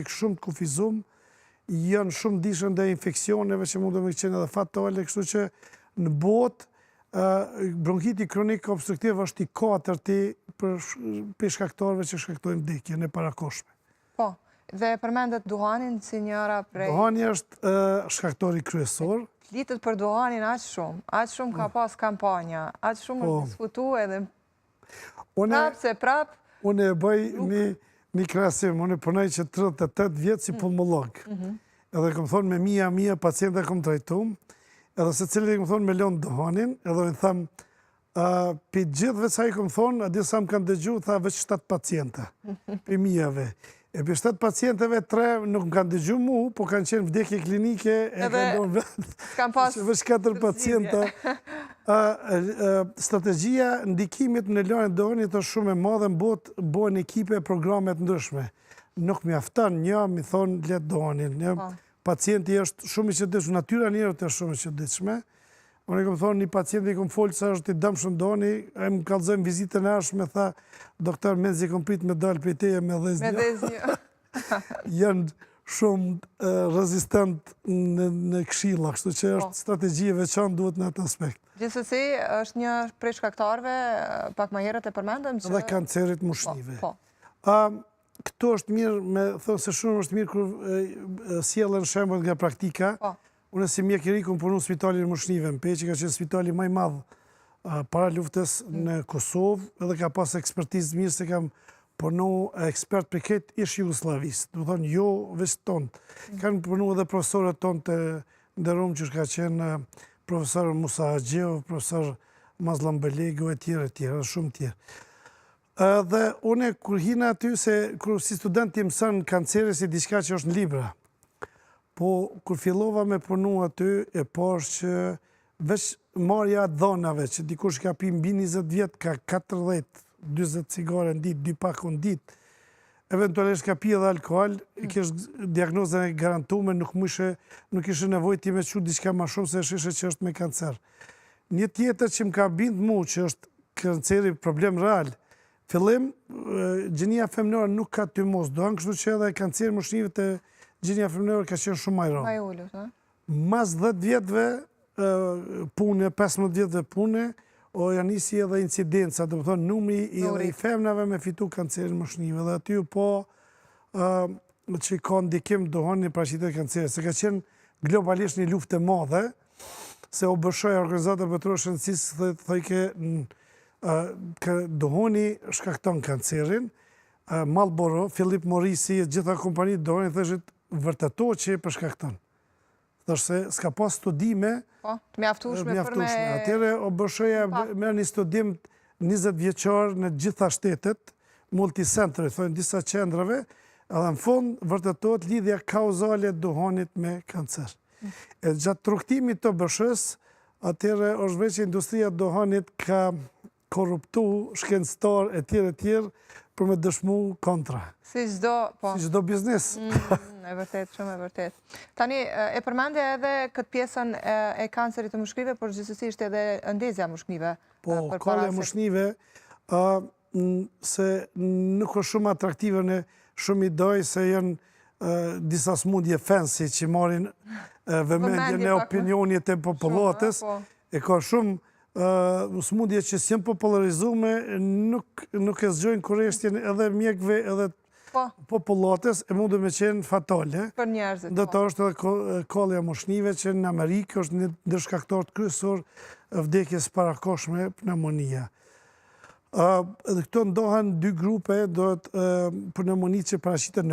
shumë të kufizum, janë shumë dishën dhe infekcioneve që mund të me qenë edhe fatale, kështu që në botë bronkiti kronik obstruktiv është i katërti për shkaktorëve që shkaktojnë vdekjen e parakoshme. Po, dhe përmendet duhanin si njëra prej... Duhani është shkaktori kryesor. Litët për duhanin aq shumë ka pas kampanja, aq shumë është diskutu edhe prapë se prapë. Unë e bëj një krahasim, unë punoj që 38 vjetë si pulmolog. Edhe këmë thonë me mija paciente këmë trajtum, edhe se cilë këmë thonë me lonë duhanin, edhe më thamë, për gjithve sa i këmë thonë, a disa më kanë dëgju, tha veç 7 paciente, për mijave. E për 7 pacienteve, 3 nuk më kanë dëgju mu, po kanë qenë vdekje klinike, e kanë donë veç 4 paciente. Strategjia ndikimit në lënën e duhanit është shumë e madhe në botë, bojnë ekipe e programet ndryshme. Nuk mi aftan një, mi thonë letë duhanin. Pacienti është shumë i qëditshme, natyra njerët është shumë i qëditshme. Unë e këmë thonë, një pacienti këmë folë që është i dëmë shumë duhani, e më kalëzojmë vizitën e ashme, tha, doktor Menzi këmë pritë me dalë për teje me dheznjo. Janë shumë rezistent në këshilla, kështu që është strategji e veçanë duhet në atë aspekt. Gjithsesi, është një prej shkaktarëve, pak më herët e përmendëm që... Dhe kancerit mushnive. Këto është mirë, me thonë se shumë është mirë kërë sjellën shembët nga praktika. Unë si mjek i ri këmë punu në spitalin e mushnive në Peqë, ka qenë spitali maj madhë para luftës në Kosovë, edhe ka pas ekspertizë mirë se kam punu ekspert për këtë ish Jugoslavisë. Dhe thonë, jo veç tonë. Kanë punu edhe profesorët tonë të ndërumë që ka qenë profesor Musa Haxheu, profesor Mazlam Belegu e tjere, shumë tjere. Dhe une, kur hina aty, se kur si student të mësën kanceri si diçka që është në libra, po kur fillova me punu aty, e poshë që veç marja dhonave, që dikush ka pi mbi 20 vjetë, ka 40-20 cigare në ditë, 2 pakon në ditë, eventualisht ka pi edhe alkohol, kështë diagnozën e garantume, nuk ishe nevojë ti me që diçka ma shumë se shishe që është me kancer. Një tjetër që më ka bindë mu, që është kanceri problem real, fillim, gjenia femnore nuk ka të mos doan, kështu që edhe kanceri mushnive të gjenia femnore ka qenë shumë majro. Mas 10 vjetëve pune, 15 vjetëve pune, o janë nisi edhe incidenca, dhe më thonë, numri i femnave me fitu kancerin mushnive, dhe aty po që ka ndikim dohon një praqitet kancerit, se ka qenë globalisht një luft e madhe, se OBSH-ja, Organizata Botërore e Shëndetësisë, thojke dohoni shkakton kancerin, Marlboro, Philip Morrisi, gjitha kompanit dohoni, thëshit vërteto që e përshkakton. Thështë se s'ka pas studime të mjaftueshme për me... Atyre OBSH-ja merë një studim 20 vjeqar në gjitha shtetet, multicentre, thojnë disa qendrave, edhe në fund vërtetot lidhja kauzale duhanit me kancer. E gjatë rrugtimit të OBSH-s, atyre është veç industria duhanit ka korruptu, shkencëtar e tjerë, për me dëshmu kontra. Si gjdo biznes. E vërtet, shumë e vërtet. Tani, e përmende edhe këtë pjesën e kancerit të mushnive, por gjithsesi ishte edhe ndezja mushnive. Po, kalja mushnive, se nuk është shumë atraktive në shumë i doj, se janë disa smundje fancy që marin vëmendje në opinionit e popullatës, e ka shumë smundje që s'jën popularizume, nuk e zgjojnë kureshtjen edhe mjekve edhe popullatës, e mundu me qenë fatale. Për njerëzit. Dhe të është edhe kalja mushnive, që në Amerikë është një ndërshkaktar të kryesor vdekjes parakoshme pneumonia. Edhe këto ndohen 2 grupe, dohet pneumoni që paraqitet në